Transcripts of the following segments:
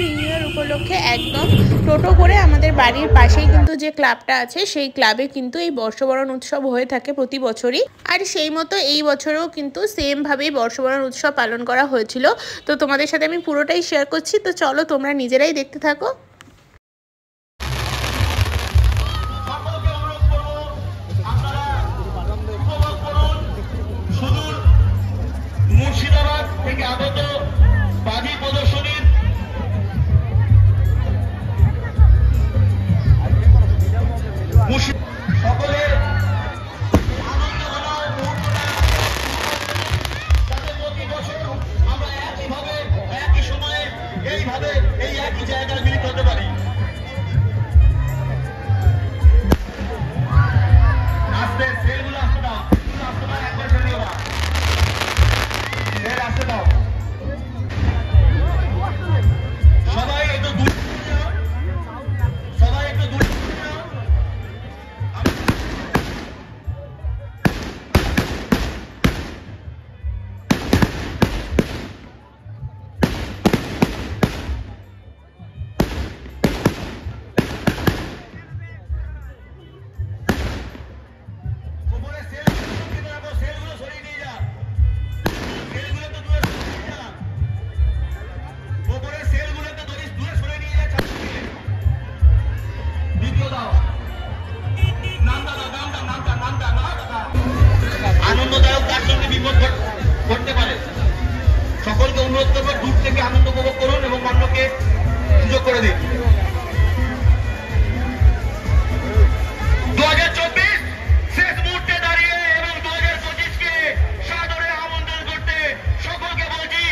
New year উপলক্ষে একদম টোটো করে আমাদের বাড়ির পাশেই কিন্তু যে ক্লাবটা আছে সেই ক্লাবে কিন্তু এই বর্ষবরণ উৎসব হয়ে থাকে প্রতি বছরই। আর সেই মতো এই বছরেও কিন্তু সেম ভাবেই বর্ষবরণ উৎসব পালন করা হয়েছিল। তো তোমাদের সাথে আমি পুরোটাই শেয়ার করছি, তো চলো তোমরা নিজেরাই দেখতে থাকো। মুর্শিদাবাদ থেকে আগত বাজি প্রদর্শনীর সকলের আনন্দ ঘন মুহূর্তটা যাতে প্রতি বছর আমরা একইভাবে একই সময়ে এইভাবে এই একই জায়গায় মিলিত হতে পারি। আসতে সেলগুলো আসতে দাও, আসতে দাও, একবার ফেলিও না, আসতে দাও। সবাই একটু দূর, সবাই একটু দূর। আনন্দদায়ক তার সঙ্গে বিপদ ঘটতে পারে। সকলকে অনুরোধ করবো দূর থেকে আনন্দ উপভোগ করুন এবং অন্যকে সুযোগ করে দিন। 2024 শেষ মুহূর্তে দাঁড়িয়ে এবং 2025কে সাদরে আমন্ত্রণ করতে সকলকে বলছি।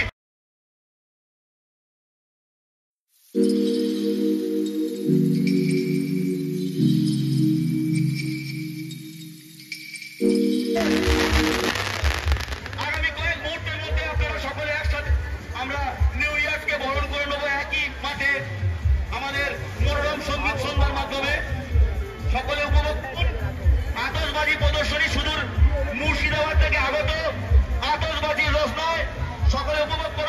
আগামী কয়েক মুহূর্তের মধ্যে আপনারা সকলে একসাথে আমরা নিউ ইয়ারকে বরণ করে নেবো একই মাঠে আমাদের মনোরম সঙ্গীত সন্ধ্যার মাধ্যমে। সকলে উপভোগ করুন আতশবাজি প্রদর্শনী, সুদূর মুর্শিদাবাদ থেকে আগত আতশবাজির রস নয়, সকলে উপভোগ করুন।